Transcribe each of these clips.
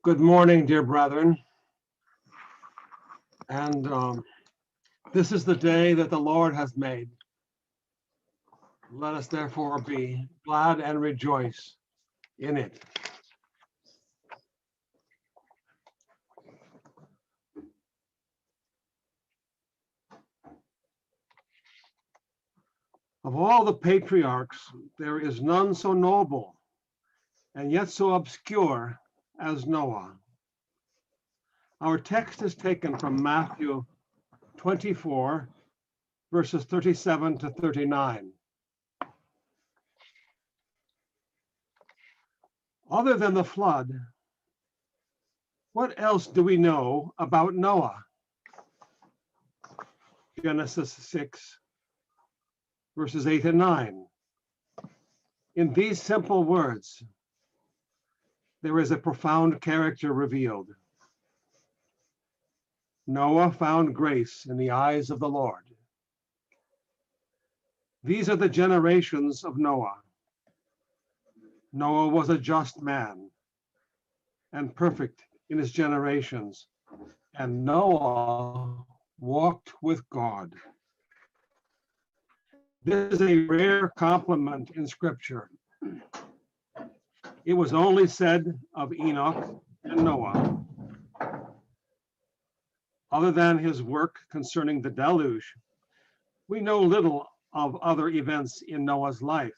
Good morning, dear brethren. And this is the day that the Lord has made. Let us therefore be glad and rejoice in it. Of all the patriarchs, there is none so noble and yet so obscure as Noah. Our text is taken from Matthew 24, verses 37 to 39. Other than the flood, what else do we know about Noah? Genesis 6, verses 8 and 9. In these simple words, there is a profound character revealed. Noah found grace in the eyes of the Lord. These are the generations of Noah. Noah was a just man and perfect in his generations, and Noah walked with God. This is a rare compliment in Scripture. It was only said of Enoch and Noah. Other than his work concerning the deluge, we know little of other events in Noah's life.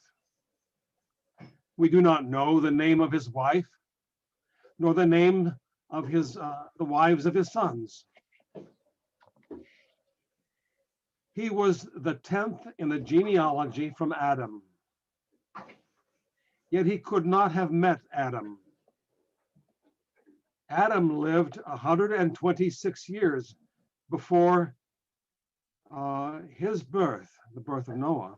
We do not know the name of his wife, nor the name of the wives of his sons. He was the 10th in the genealogy from Adam. Yet he could not have met Adam. Adam lived 126 years before his birth, the birth of Noah.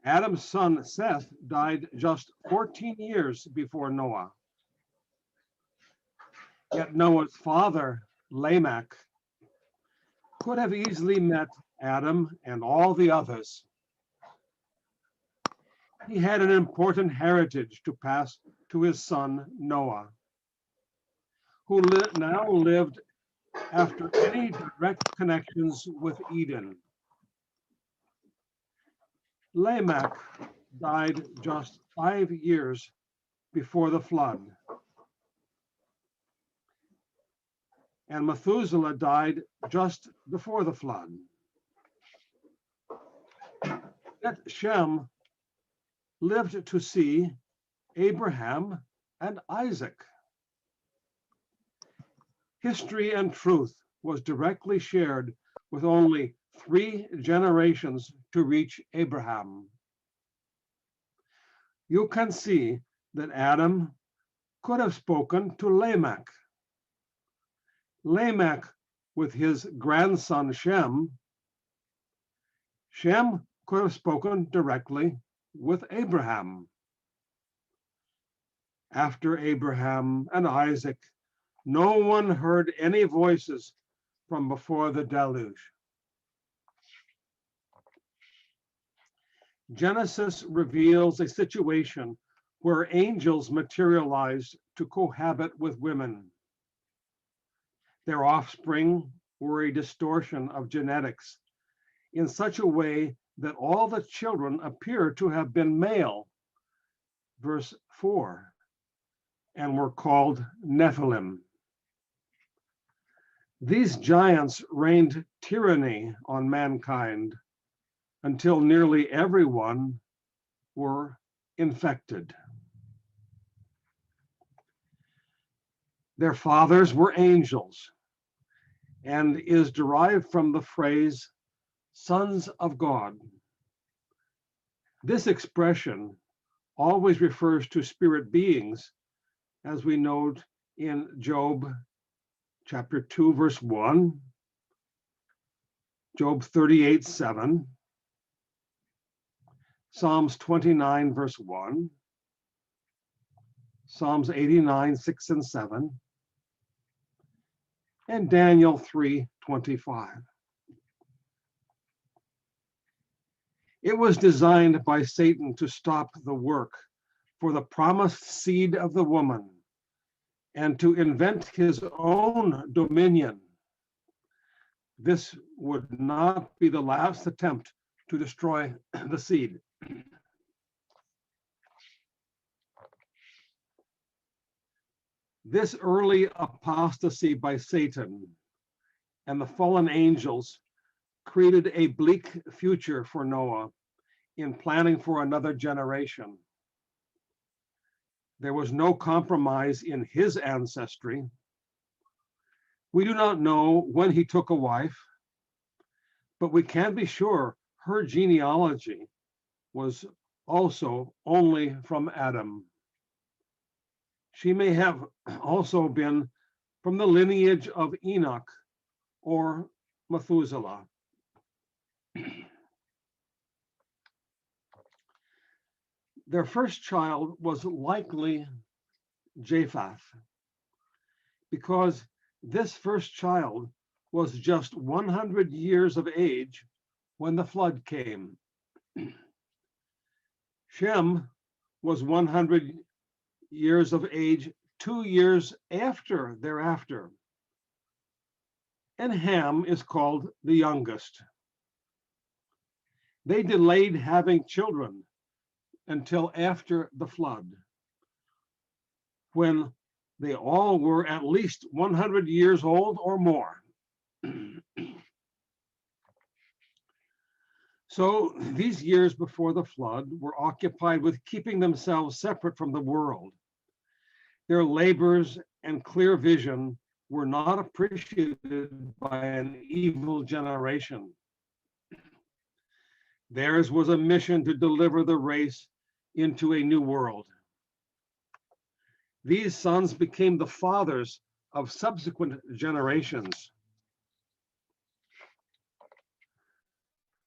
Adam's son Seth died just 14 years before Noah. Yet Noah's father, Lamech, could have easily met Adam and all the others. He had an important heritage to pass to his son Noah, who now lived after any direct connections with Eden. Lamech died just 5 years before the flood, and Methuselah died just before the flood. Yet Shem lived to see Abraham and Isaac. History and truth was directly shared with only 3 generations to reach Abraham. You can see that Adam could have spoken to Lamech. Lamech with his grandson Shem. Shem could have spoken directly with Abraham. After Abraham and Isaac, no one heard any voices from before the deluge. Genesis reveals a situation where angels materialized to cohabit with women. Their offspring were a distortion of genetics in such a way that all the children appear to have been male, verse 4, and were called Nephilim. These giants reigned tyranny on mankind until nearly everyone were infected. Their fathers were angels, and is derived from the phrase sons of God. This expression always refers to spirit beings, as we note in Job chapter 2, verse 1, Job 38, 7, Psalms 29, verse 1, Psalms 89, 6 and 7, and Daniel 3, 25. It was designed by Satan to stop the work for the promised seed of the woman, and to invent his own dominion. This would not be the last attempt to destroy the seed. This early apostasy by Satan and the fallen angels created a bleak future for Noah in planning for another generation. There was no compromise in his ancestry. We do not know when he took a wife, but we can be sure her genealogy was also only from Adam. She may have also been from the lineage of Enoch or Methuselah. Their first child was likely Japheth, because this first child was just 100 years of age when the flood came. Shem was 100 years of age 2 years thereafter. And Ham is called the youngest. They delayed having children until after the flood, when they all were at least 100 years old or more. So these years before the flood were occupied with keeping themselves separate from the world. Their labors and clear vision were not appreciated by an evil generation. Theirs was a mission to deliver the race into a new world. These sons became the fathers of subsequent generations.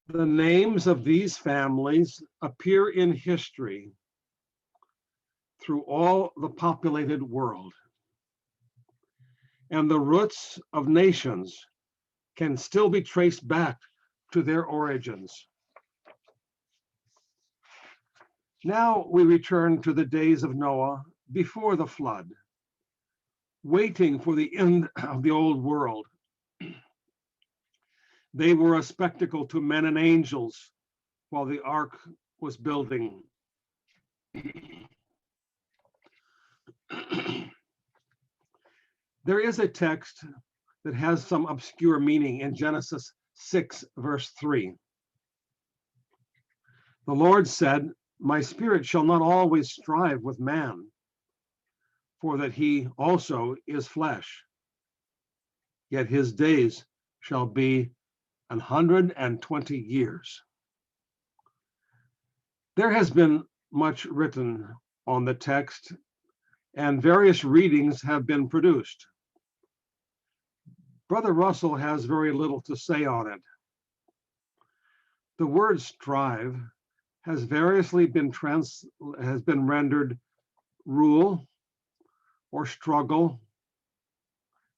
The names of these families appear in history through all the populated world. And the roots of nations can still be traced back to their origins. Now we return to the days of Noah before the flood, waiting for the end of the old world. They were a spectacle to men and angels while the ark was building. There is a text that has some obscure meaning in Genesis 6, verse 3. The Lord said, "My spirit shall not always strive with man, for that he also is flesh. Yet his days shall be 120 years." There has been much written on the text, and various readings have been produced. Brother Russell has very little to say on it. The word strive has variously been rendered rule or struggle,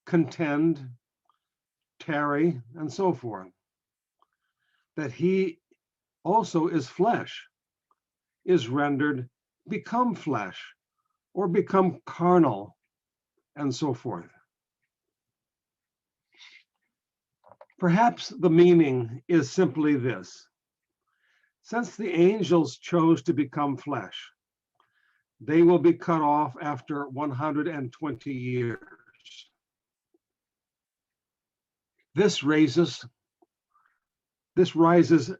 contend, tarry, and so forth. That he also is flesh is rendered become flesh or become carnal, and so forth. Perhaps the meaning is simply this: since the angels chose to become flesh, they will be cut off after 120 years. This rises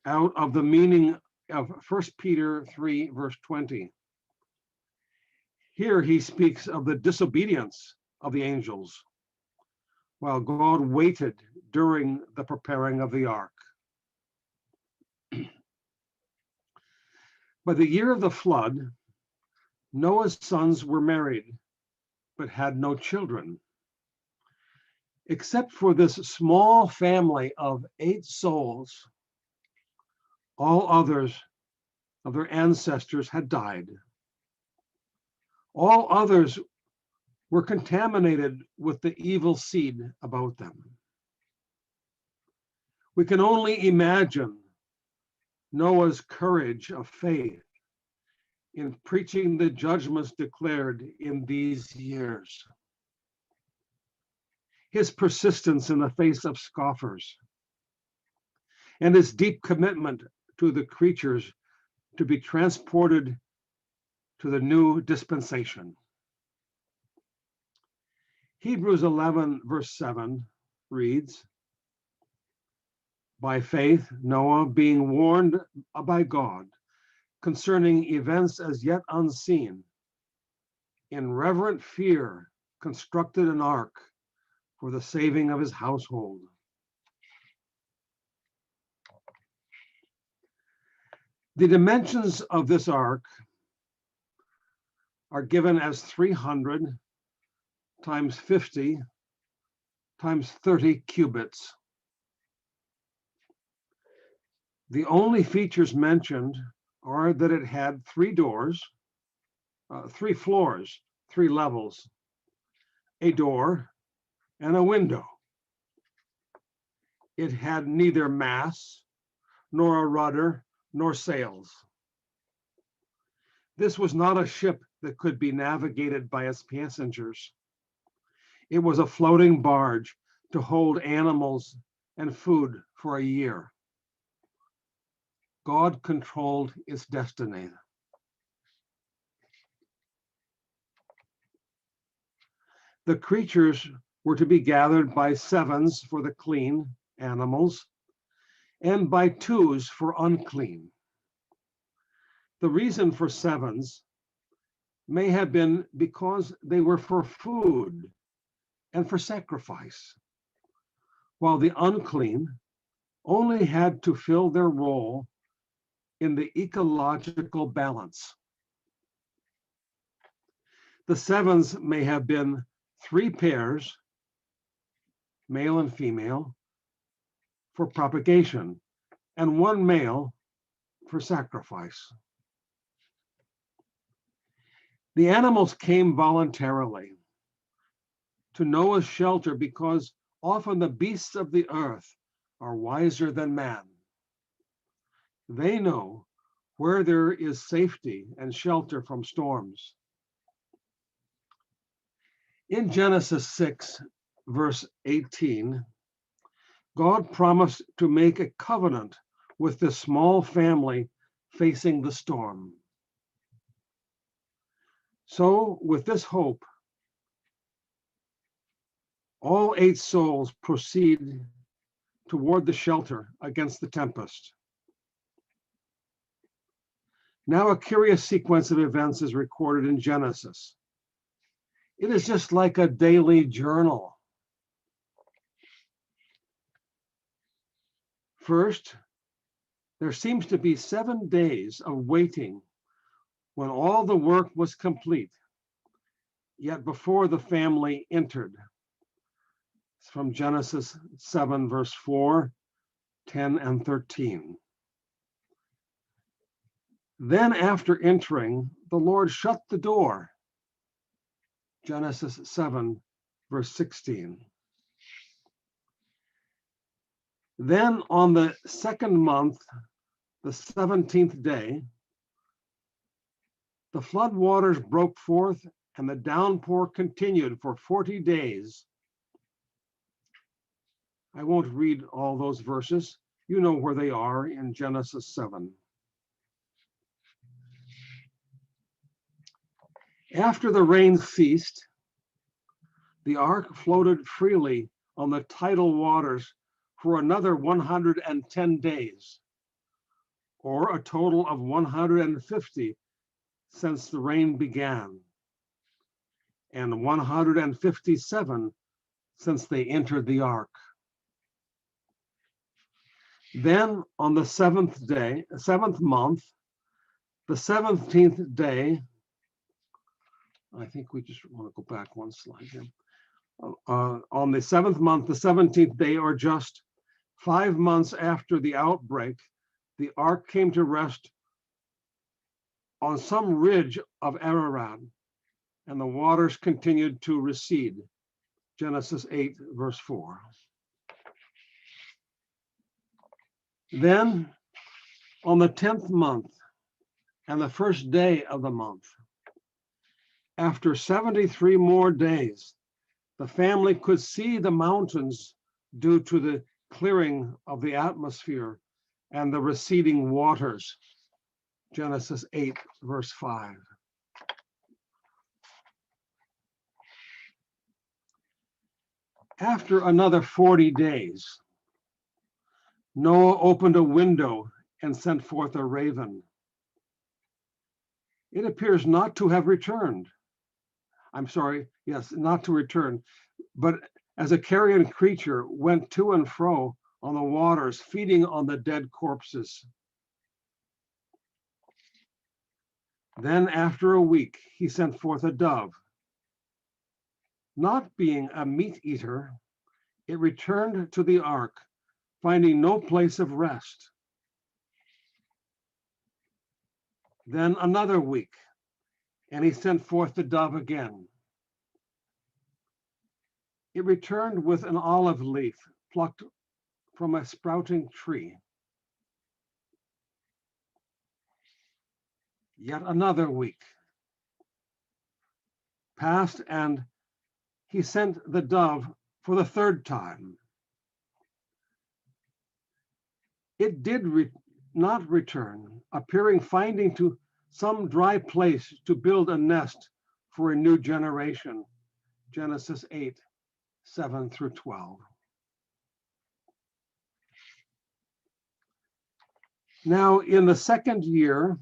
out of the meaning of 1 Peter 3, verse 20. Here he speaks of the disobedience of the angels, while God waited during the preparing of the ark. By the year of the flood, Noah's sons were married, but had no children. Except for this small family of 8 souls, all others of their ancestors had died. All others were contaminated with the evil seed about them. We can only imagine Noah's courage of faith in preaching the judgments declared in these years. his persistence in the face of scoffers, and his deep commitment to the creatures to be transported to the new dispensation. Hebrews 11, verse 7 reads, "By faith, Noah, being warned by God concerning events as yet unseen, in reverent fear constructed an ark for the saving of his household." The dimensions of this ark are given as 300 times 50 times 30 cubits. The only features mentioned are that it had 3 doors, 3 floors, 3 levels, a door, and a window. It had neither masts, nor a rudder, nor sails. This was not a ship that could be navigated by its passengers. It was a floating barge to hold animals and food for a year. God controlled its destiny. The creatures were to be gathered by 7s for the clean animals and by 2s for unclean. The reason for 7s may have been because they were for food and for sacrifice, while the unclean only had to fill their role in the ecological balance. The 7s may have been 3 pairs, male and female, for propagation, and 1 male for sacrifice. The animals came voluntarily to Noah's shelter because often the beasts of the earth are wiser than man. They know where there is safety and shelter from storms. In Genesis 6, verse 18, God promised to make a covenant with this small family facing the storm. So, with this hope, all 8 souls proceed toward the shelter against the tempest. Now, a curious sequence of events is recorded in Genesis. It is just like a daily journal. First, there seems to be 7 days of waiting when all the work was complete, yet before the family entered. It's from Genesis 7, verse 4, 10, and 13. Then after entering, the Lord shut the door. Genesis 7, verse 16. Then on the 2nd month, the 17th day, the flood waters broke forth and the downpour continued for 40 days. I won't read all those verses. You know where they are in Genesis 7. After the rain ceased, the ark floated freely on the tidal waters for another 110 days, or a total of 150 since the rain began, and 157 since they entered the ark. Then on the 7th day, 7th month, the 17th day, I think we just want to go back one slide here. On the 7th month, the 17th day, or just 5 months after the outbreak, the ark came to rest on some ridge of Ararat, and the waters continued to recede. Genesis 8, verse 4. Then on the 10th month and the first day of the month, after 73 more days, The family could see the mountains due to the clearing of the atmosphere and the receding waters. Genesis 8, verse 5. After another 40 days, Noah opened a window and sent forth a raven. It appears not to have returned. I'm sorry, yes, not to return, but as a carrion creature went to and fro on the waters, feeding on the dead corpses. Then after a week, he sent forth a dove. Not being a meat eater, it returned to the ark, finding no place of rest. Then another week, and he sent forth the dove again. It returned with an olive leaf plucked from a sprouting tree. Yet another week passed, and he sent the dove for the third time. It did not return, appearing finding to some dry place to build a nest for a new generation. Genesis 8, 7 through 12. Now in the second year,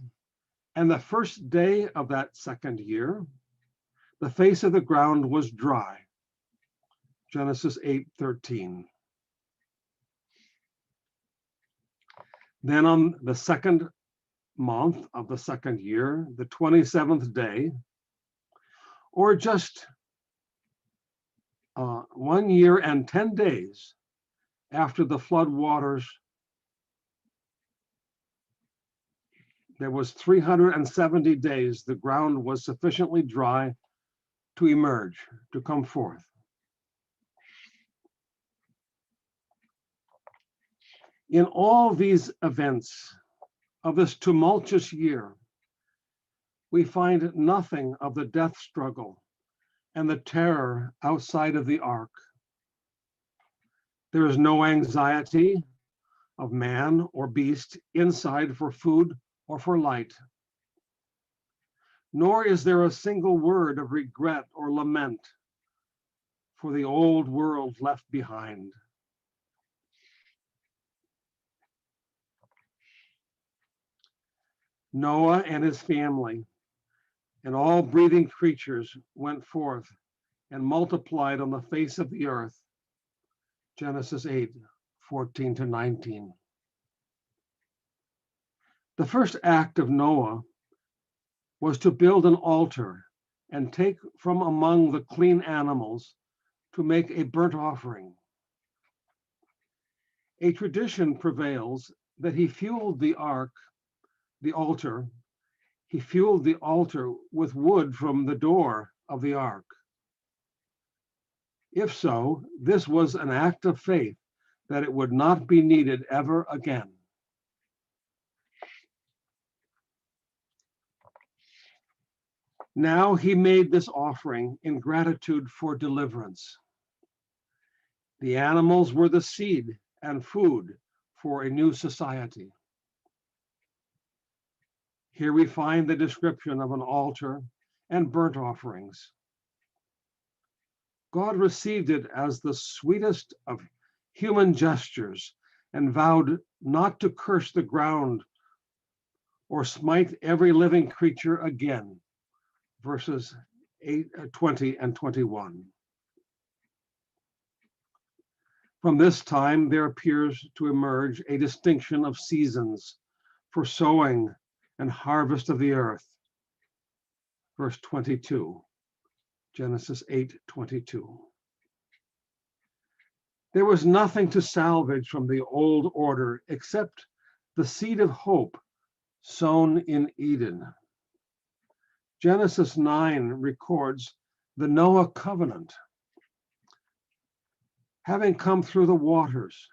and the first day of that second year, the face of the ground was dry. Genesis 8:13. Then on the second month of the second year, the 27th day, or just 1 year and 10 days after the flood waters, there was 370 days the ground was sufficiently dry to emerge, to come forth. In all these events of this tumultuous year, we find nothing of the death struggle and the terror outside of the ark. There is no anxiety of man or beast inside for food or for light. Nor is there a single word of regret or lament for the old world left behind. Noah and his family and all breathing creatures went forth and multiplied on the face of the earth. Genesis 8, 14 to 19. The first act of Noah was to build an altar and take from among the clean animals to make a burnt offering. A tradition prevails that he fueled the altar with wood from the door of the ark. If so, this was an act of faith that it would not be needed ever again. Now he made this offering in gratitude for deliverance. The animals were the seed and food for a new society. Here we find the description of an altar and burnt offerings. God received it as the sweetest of human gestures and vowed not to curse the ground or smite every living creature again. Verses 20 and 21. From this time, there appears to emerge a distinction of seasons for sowing and harvest of the earth. Verse 22, Genesis 8:22. There was nothing to salvage from the old order except the seed of hope sown in Eden. Genesis 9 records the Noah covenant. Having come through the waters,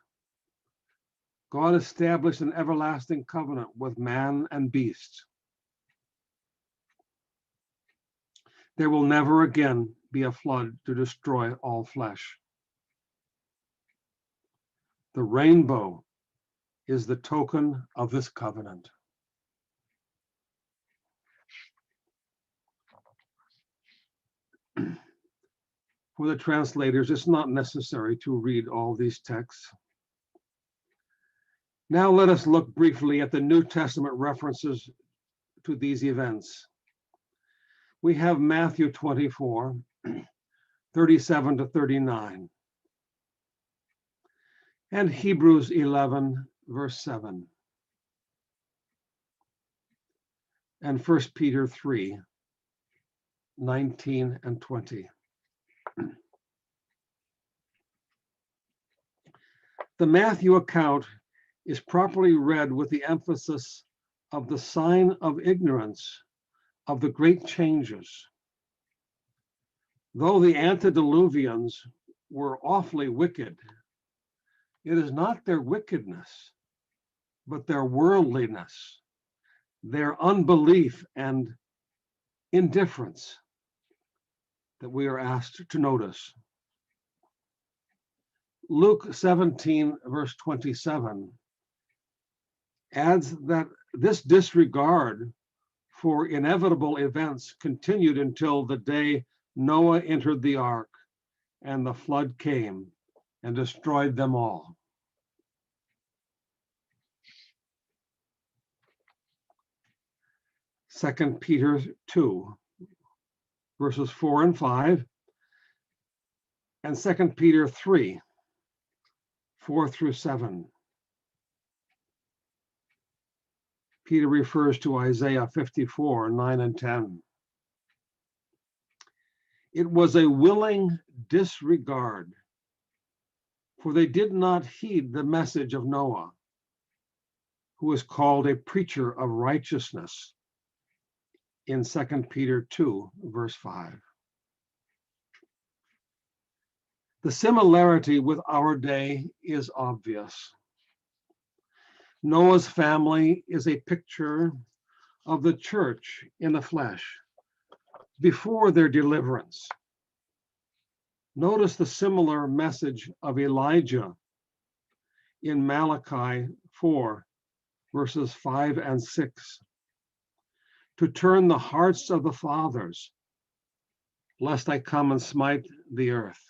God established an everlasting covenant with man and beast. There will never again be a flood to destroy all flesh. The rainbow is the token of this covenant. For the translators, it's not necessary to read all these texts. Now let us look briefly at the New Testament references to these events. We have Matthew 24, 37 to 39, and Hebrews 11, verse 7, and 1 Peter 3, 19 and 20. The Matthew account is properly read with the emphasis of the sign of ignorance of the great changes. Though the antediluvians were awfully wicked, it is not their wickedness, but their worldliness, their unbelief and indifference that we are asked to notice. Luke 17, verse 27, adds that this disregard for inevitable events continued until the day Noah entered the ark and the flood came and destroyed them all. Second Peter 2, verses 4 and 5, and 2 Peter 3, 4 through 7. Peter refers to Isaiah 54, 9 and 10. It was a willing disregard, for they did not heed the message of Noah, who is called a preacher of righteousness in 2 Peter 2, verse 5. The similarity with our day is obvious. Noah's family is a picture of the church in the flesh before their deliverance. Notice the similar message of Elijah in Malachi 4, verses 5 and 6, to turn the hearts of the fathers, lest I come and smite the earth.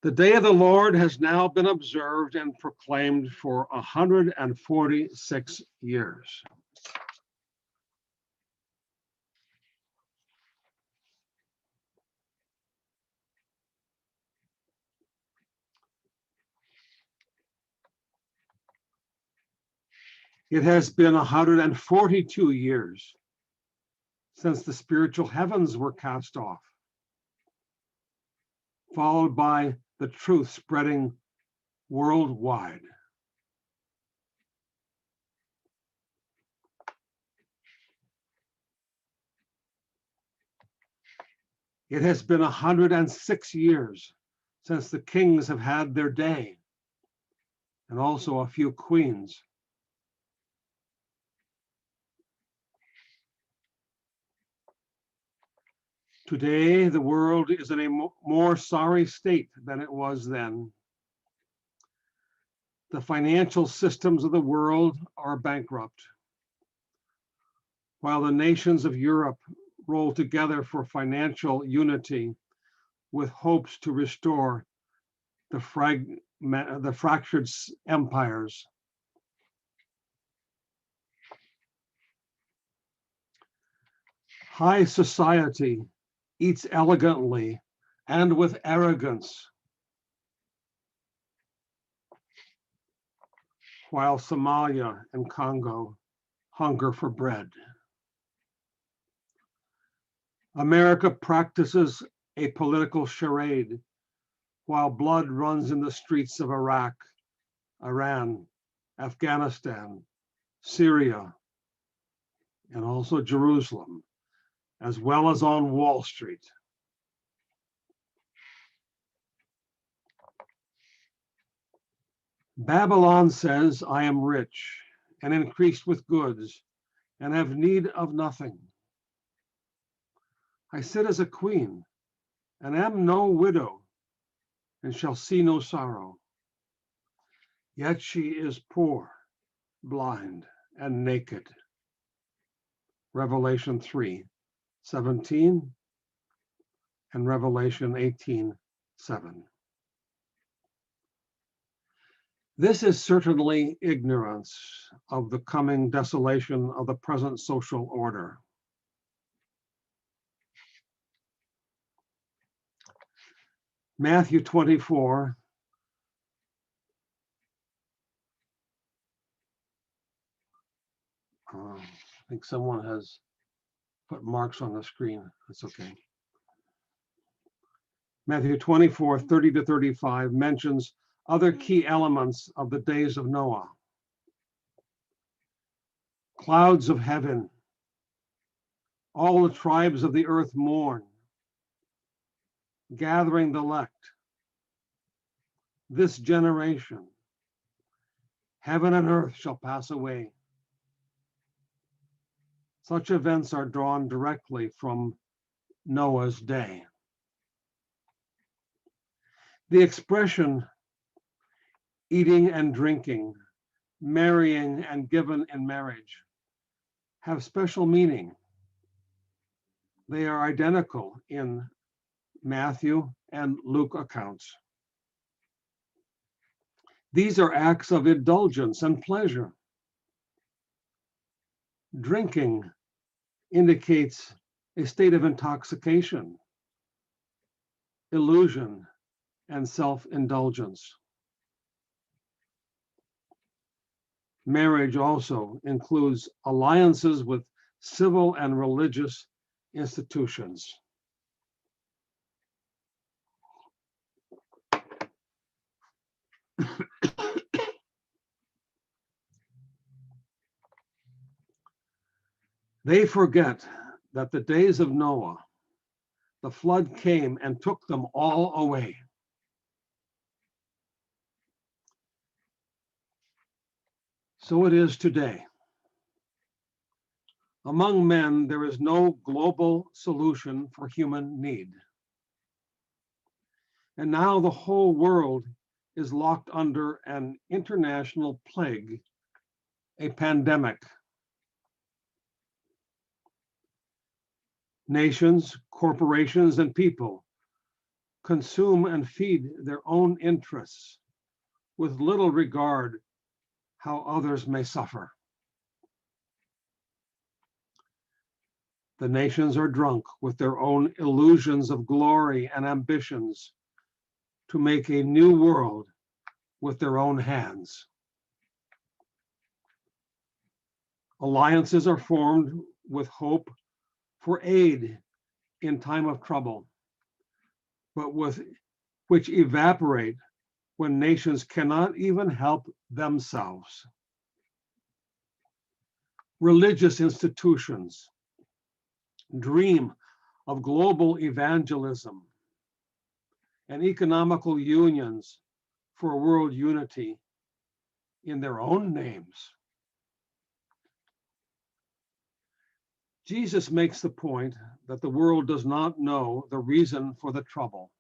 The day of the Lord has now been observed and proclaimed for 146 years. It has been 142 years since the spiritual heavens were cast off, followed by the truth spreading worldwide. It has been 106 years since the kings have had their day, and also a few queens. Today, the world is in a more sorry state than it was then. The financial systems of the world are bankrupt, while the nations of Europe roll together for financial unity with hopes to restore the fractured empires. High society eats elegantly and with arrogance, while Somalia and Congo hunger for bread. America practices a political charade while blood runs in the streets of Iraq, Iran, Afghanistan, Syria, and also Jerusalem, as well as on Wall Street. Babylon says, I am rich and increased with goods, and have need of nothing. I sit as a queen, and am no widow, and shall see no sorrow. Yet she is poor, blind, and naked. Revelation 3:17 and Revelation 18:7. This is certainly ignorance of the coming desolation of the present social order. Matthew 24, I think someone has put marks on the screen. That's okay. Matthew 24:30-35 mentions other key elements of the days of Noah. Clouds of heaven, all the tribes of the earth mourn, gathering the elect, this generation, heaven and earth shall pass away. Such events are drawn directly from Noah's day. The expression eating and drinking, marrying and given in marriage have special meaning. They are identical in Matthew and Luke accounts. These are acts of indulgence and pleasure. Drinking indicates a state of intoxication, illusion, and self-indulgence. Marriage also includes alliances with civil and religious institutions. They forget that the days of Noah, the flood came and took them all away. So it is today. Among men, there is no global solution for human need. And now the whole world is locked under an international plague, a pandemic. Nations, corporations, and people consume and feed their own interests with little regard how others may suffer. The nations are drunk with their own illusions of glory and ambitions to make a new world with their own hands. Alliances are formed with hope for aid in time of trouble, but which evaporate when nations cannot even help themselves. Religious institutions dream of global evangelism and economical unions for world unity in their own names. Jesus makes the point that the world does not know the reason for the trouble.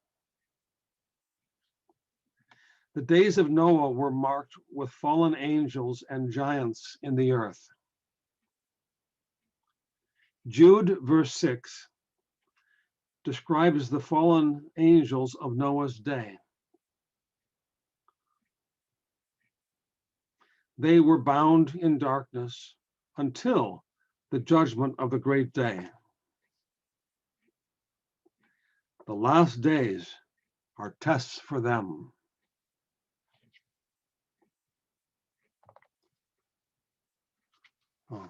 The days of Noah were marked with fallen angels and giants in the earth. Jude, verse 6, describes the fallen angels of Noah's day. They were bound in darkness until the judgment of the great day. The last days are tests for them. Oh.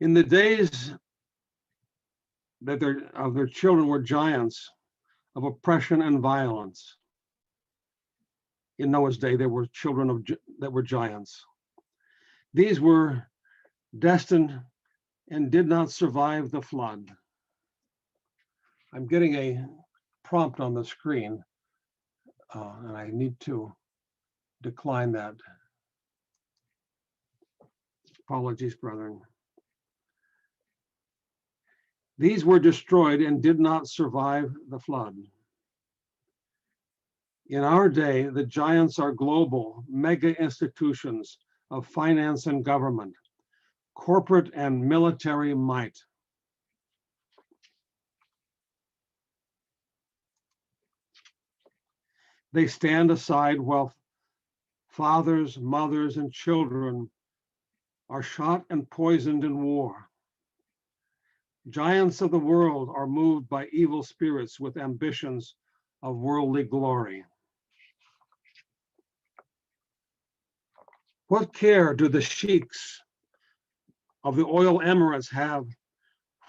In the days that their children were giants of oppression and violence. In Noah's day, there were children that were giants. These were destined and did not survive the flood. I'm getting a prompt on the screen, and I need to decline that. Apologies, brethren. These were destroyed and did not survive the flood. In our day, the giants are global mega institutions of finance and government, corporate and military might. They stand aside while fathers, mothers, and children are shot and poisoned in war. Giants of the world are moved by evil spirits with ambitions of worldly glory. What care do the sheiks of the oil emirates have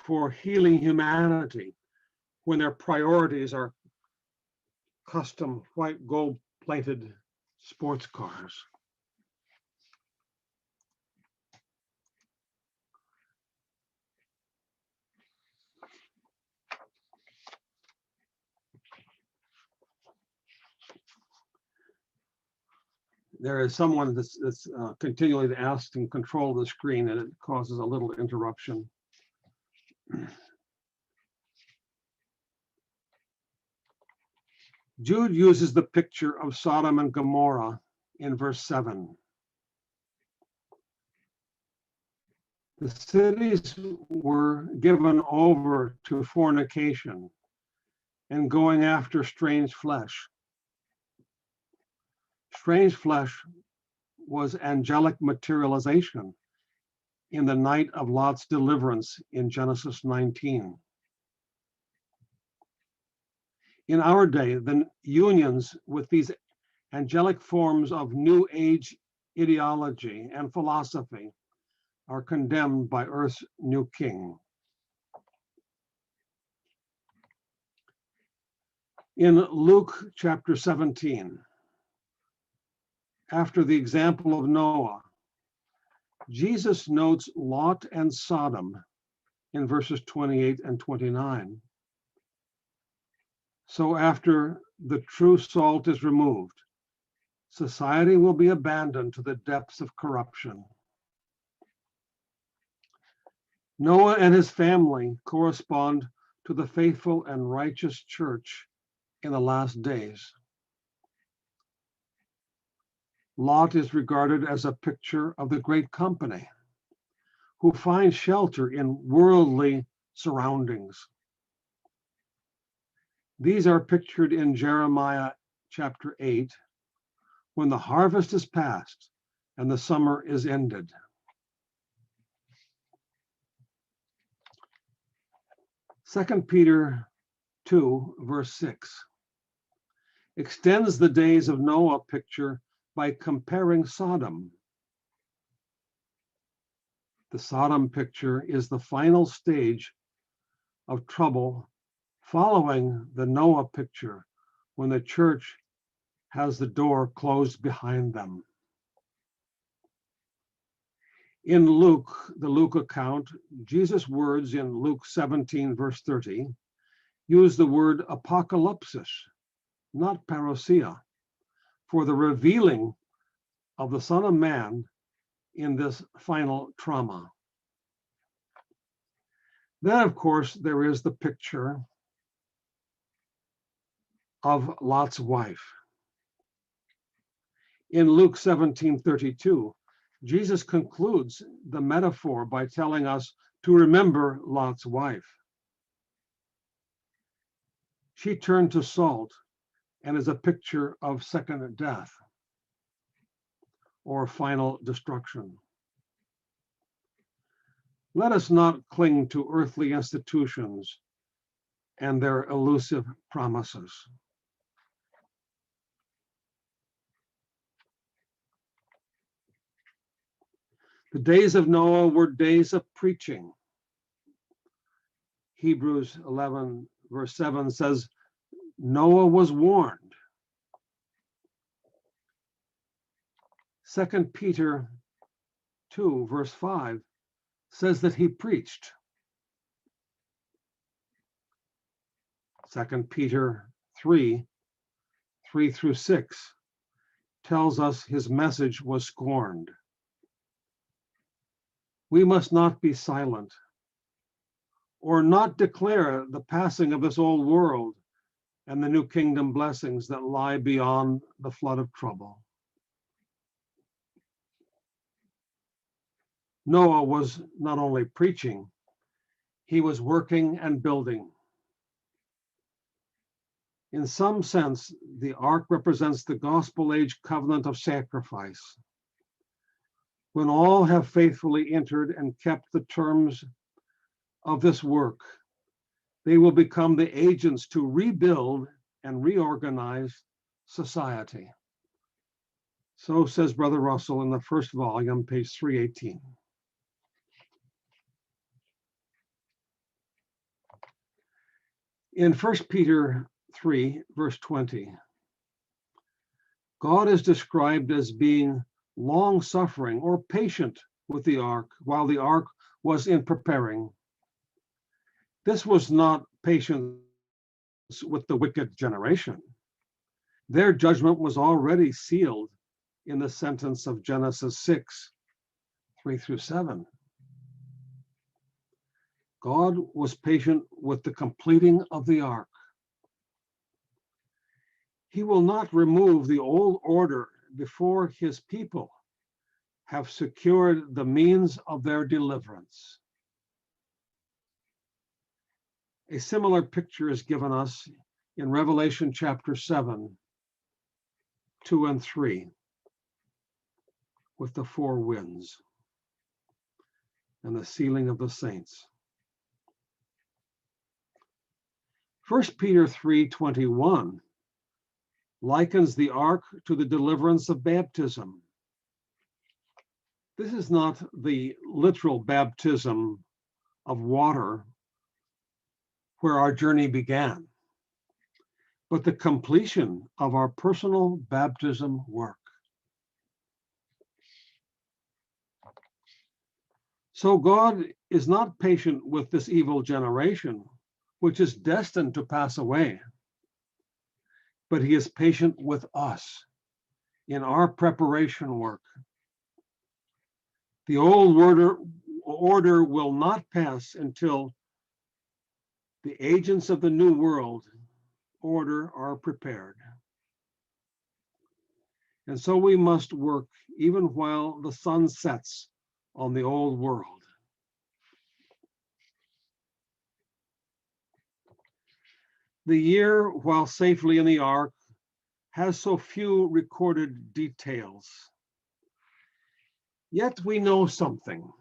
for healing humanity when their priorities are custom white gold-plated sports cars? There is someone that's continually to ask and control the screen, and it causes a little interruption. Jude uses the picture of Sodom and Gomorrah in verse 7. The cities were given over to fornication and going after strange flesh. Strange flesh was angelic materialization in the night of Lot's deliverance in Genesis 19. In our day, the unions with these angelic forms of New Age ideology and philosophy are condemned by Earth's new king. In Luke chapter 17, after the example of Noah, Jesus notes Lot and Sodom in verses 28 and 29. So after the true salt is removed, society will be abandoned to the depths of corruption. Noah and his family correspond to the faithful and righteous church in the last days. Lot is regarded as a picture of the great company who find shelter in worldly surroundings. These are pictured in Jeremiah chapter 8, when the harvest is past and the summer is ended. Second Peter 2, verse 6, extends the days of Noah picture by comparing Sodom. The Sodom picture is the final stage of trouble following the Noah picture when the church has the door closed behind them. In Luke, the Luke account, Jesus' words in Luke 17, verse 30, use the word apocalypsis, not parousia, for the revealing of the Son of Man in this final trauma. Then, of course, there is the picture of Lot's wife. In Luke 17:32, Jesus concludes the metaphor by telling us to remember Lot's wife. She turned to salt and is a picture of second death or final destruction. Let us not cling to earthly institutions and their elusive promises. The days of Noah were days of preaching. Hebrews 11, verse 7 says, Noah was warned. 2 Peter 2, verse 5 says that he preached. 2 Peter 3, 3 through 6, tells us his message was scorned. We must not be silent or not declare the passing of this old world and the new kingdom blessings that lie beyond the flood of trouble. Noah was not only preaching, he was working and building. In some sense, the ark represents the gospel age covenant of sacrifice. When all have faithfully entered and kept the terms of this work, they will become the agents to rebuild and reorganize society. So says Brother Russell in the first volume, page 318. In 1 Peter 3, verse 20, God is described as being long-suffering or patient with the ark while the ark was in preparing. This was not patience with the wicked generation. Their judgment was already sealed in the sentence of Genesis 6, 3 through 7. God was patient with the completing of the ark. He will not remove the old order before his people have secured the means of their deliverance. A similar picture is given us in Revelation chapter 7, 2 and 3, with the four winds and the sealing of the saints. 1 Peter 3:21 likens the ark to the deliverance of baptism. This is not the literal baptism of water where our journey began, but the completion of our personal baptism work. So God is not patient with this evil generation, which is destined to pass away, but he is patient with us in our preparation work. The old order will not pass until the agents of the new world order are prepared. And so we must work even while the sun sets on the old world. The year, while safely in the ark, has so few recorded details. Yet we know something.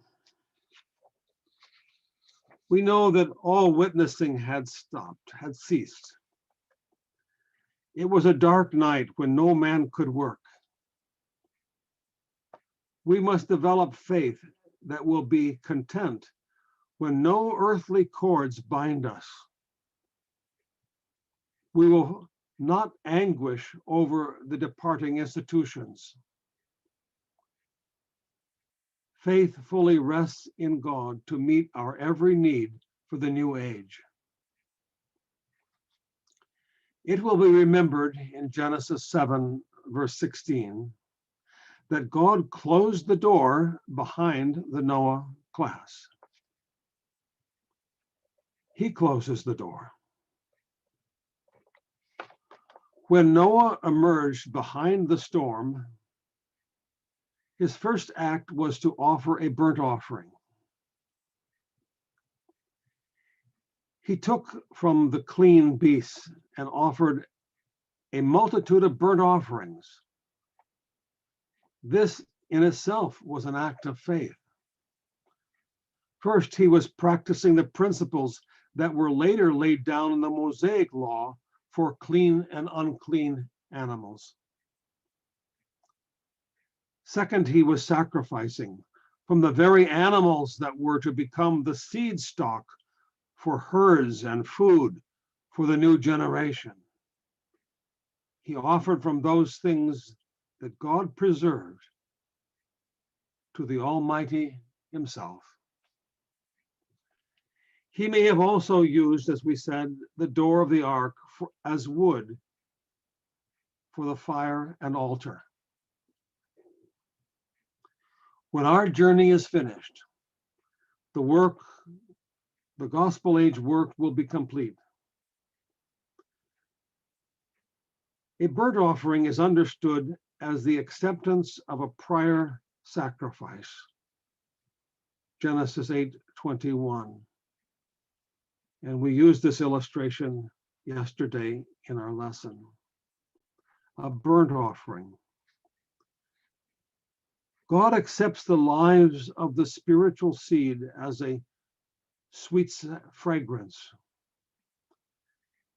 We know that all witnessing had stopped, had ceased. It was a dark night when no man could work. We must develop faith that will be content when no earthly cords bind us. We will not anguish over the departing institutions. Faith fully rests in God to meet our every need for the new age. It will be remembered in Genesis 7, verse 16, that God closed the door behind the Noah class. He closes the door. When Noah emerged behind the storm, his first act was to offer a burnt offering. He took from the clean beasts and offered a multitude of burnt offerings. This in itself was an act of faith. First, he was practicing the principles that were later laid down in the Mosaic law for clean and unclean animals. Second, he was sacrificing from the very animals that were to become the seed stock for herds and food for the new generation. He offered from those things that God preserved to the Almighty himself. He may have also used, as we said, the door of the ark as wood for the fire and altar. When our journey is finished, the gospel age work will be complete. A burnt offering is understood as the acceptance of a prior sacrifice. Genesis 8:21. And we used this illustration yesterday in our lesson. A burnt offering. God accepts the lives of the spiritual seed as a sweet fragrance.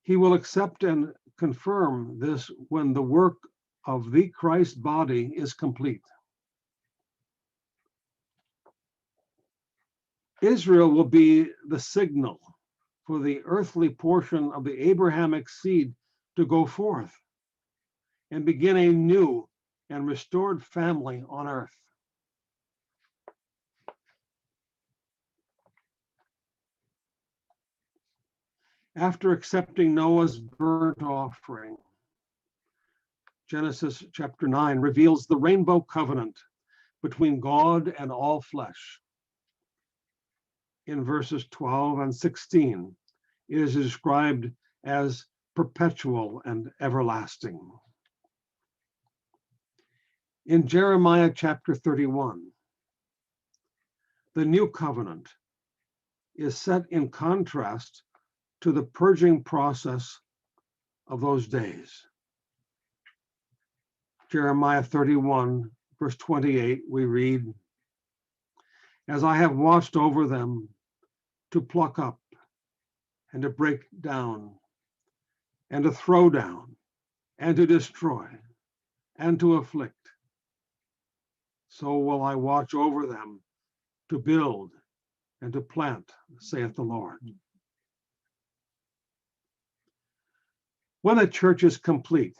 He will accept and confirm this when the work of the Christ body is complete. Israel will be the signal for the earthly portion of the Abrahamic seed to go forth and begin a new and restored family on earth. After accepting Noah's burnt offering, Genesis chapter 9 reveals the rainbow covenant between God and all flesh. In verses 12 and 16, it is described as perpetual and everlasting. In Jeremiah chapter 31, the new covenant is set in contrast to the purging process of those days. Jeremiah 31, verse 28, we read, "As I have watched over them to pluck up and to break down and to throw down and to destroy and to afflict, so will I watch over them to build and to plant, saith the Lord." When the church is complete,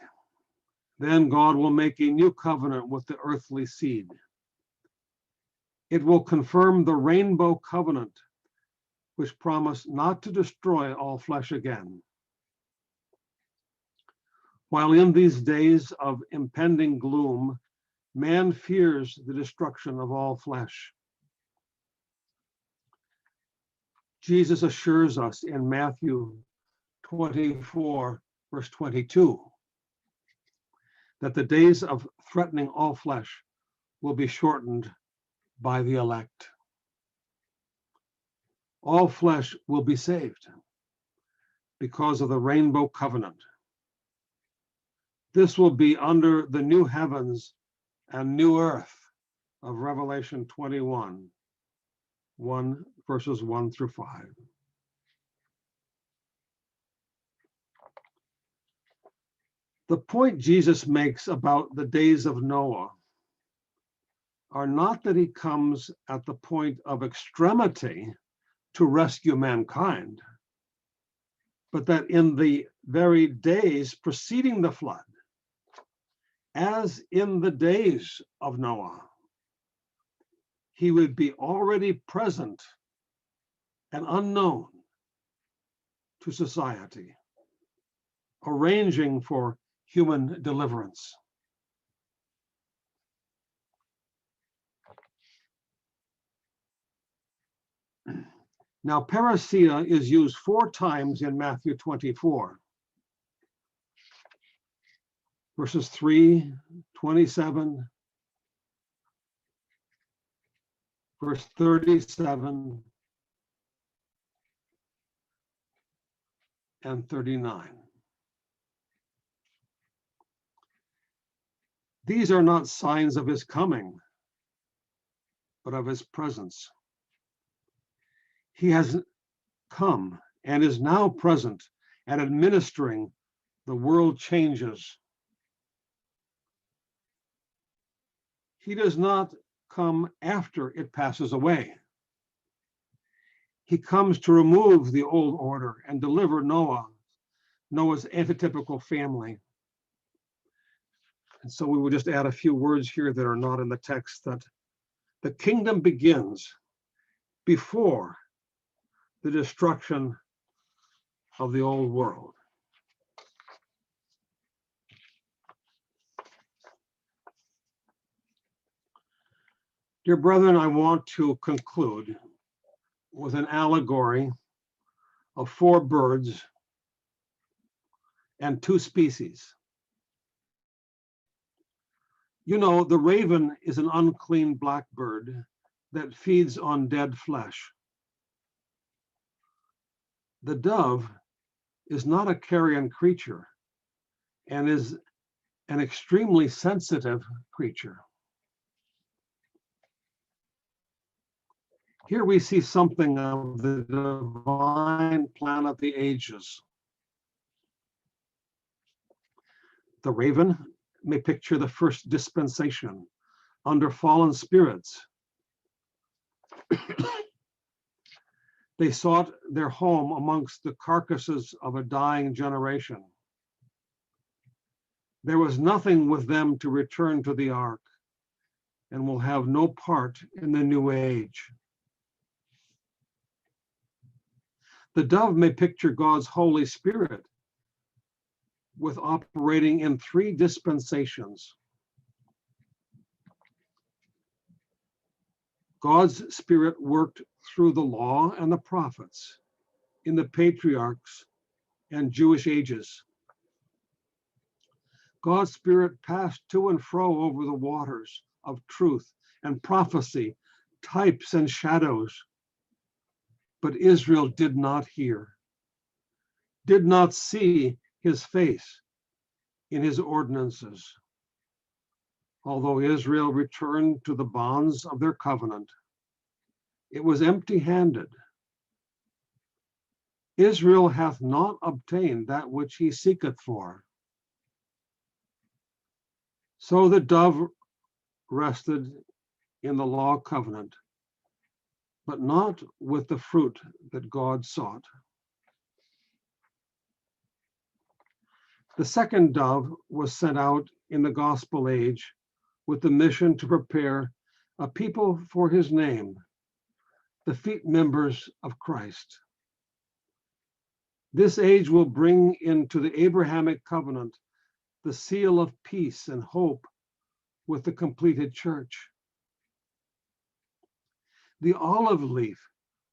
then God will make a new covenant with the earthly seed. It will confirm the rainbow covenant, which promised not to destroy all flesh again. While in these days of impending gloom, man fears the destruction of all flesh. Jesus assures us in Matthew 24, verse 22, that the days of threatening all flesh will be shortened by the elect. All flesh will be saved because of the rainbow covenant. This will be under the new heavens and new earth of Revelation 21, verses 1 through 5. The point Jesus makes about the days of Noah are not that he comes at the point of extremity to rescue mankind, but that in the very days preceding the flood, as in the days of Noah, he would be already present and unknown to society, arranging for human deliverance. Now, parousia is used 4 times in Matthew 24. Verses 3, 27, verse 37, and 39. These are not signs of his coming, but of his presence. He has come and is now present and administering the world changes. He does not come after it passes away. He comes to remove the old order and deliver Noah's antitypical family. And so we will just add a few words here that are not in the text, that the kingdom begins before the destruction of the old world. Dear brethren, I want to conclude with an allegory of 4 birds and 2 species. You know, the raven is an unclean black bird that feeds on dead flesh. The dove is not a carrion creature and is an extremely sensitive creature. Here we see something of the divine plan of the ages. The raven may picture the first dispensation under fallen spirits. They sought their home amongst the carcasses of a dying generation. There was nothing with them to return to the ark and will have no part in the new age. The dove may picture God's Holy Spirit with operating in 3 dispensations. God's Spirit worked through the law and the prophets in the patriarchs and Jewish ages. God's Spirit passed to and fro over the waters of truth and prophecy, types and shadows. But Israel did not hear, did not see his face in his ordinances. Although Israel returned to the bonds of their covenant, it was empty-handed. Israel hath not obtained that which he seeketh for. So the dove rested in the law covenant, but not with the fruit that God sought. The second dove was sent out in the gospel age with the mission to prepare a people for his name, the feet members of Christ. This age will bring into the Abrahamic covenant the seal of peace and hope with the completed church. The olive leaf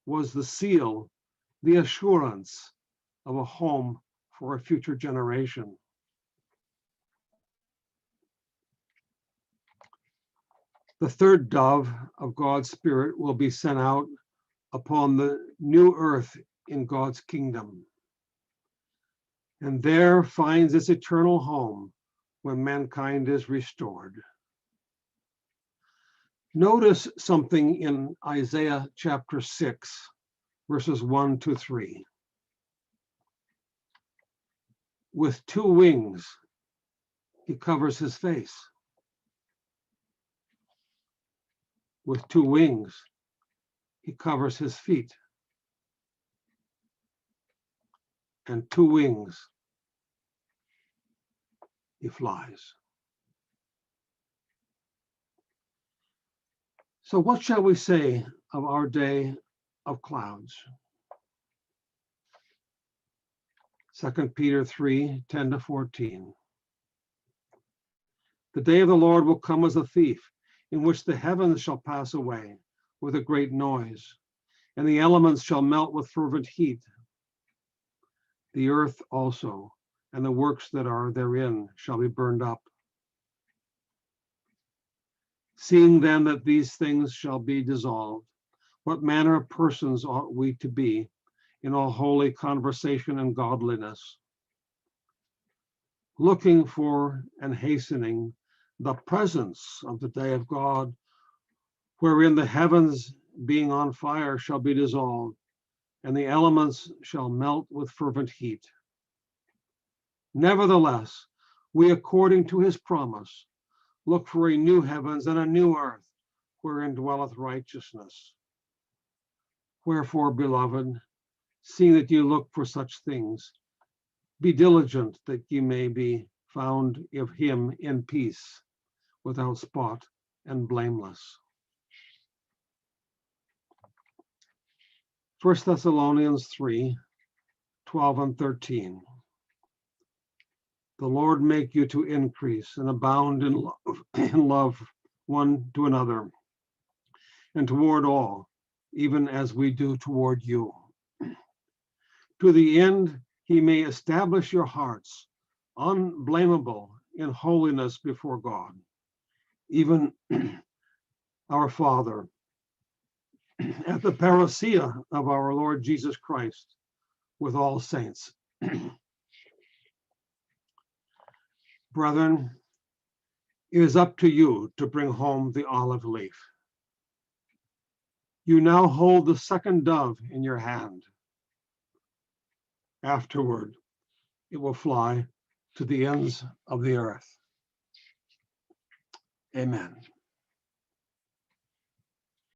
was the seal, the assurance of a home for a future generation. The third dove of God's Spirit will be sent out upon the new earth in God's kingdom, and there finds its eternal home when mankind is restored. Notice something in Isaiah chapter 6, verses 1 to 3. With 2 wings, he covers his face. With 2 wings, he covers his feet. And 2 wings, he flies. So what shall we say of our day of clouds? 2 Peter 3, 10 to 14. The day of the Lord will come as a thief, in which the heavens shall pass away with a great noise, and the elements shall melt with fervent heat. The earth also, and the works that are therein, shall be burned up. Seeing then that these things shall be dissolved, what manner of persons ought we to be in all holy conversation and godliness, looking for and hastening the presence of the day of God, wherein the heavens being on fire shall be dissolved, and the elements shall melt with fervent heat. Nevertheless, we, according to his promise, look for a new heavens and a new earth, wherein dwelleth righteousness. Wherefore, beloved, seeing that you look for such things, be diligent that ye may be found of him in peace, without spot and blameless. 1 Thessalonians 3, 12 and 13. The Lord make you to increase and abound in love one to another, and toward all, even as we do toward you. To the end he may establish your hearts unblameable in holiness before God, even our Father, at the parousia of our Lord Jesus Christ with all saints. Brethren, it is up to you to bring home the olive leaf. You now hold the second dove in your hand. Afterward, it will fly to the ends of the earth. Amen.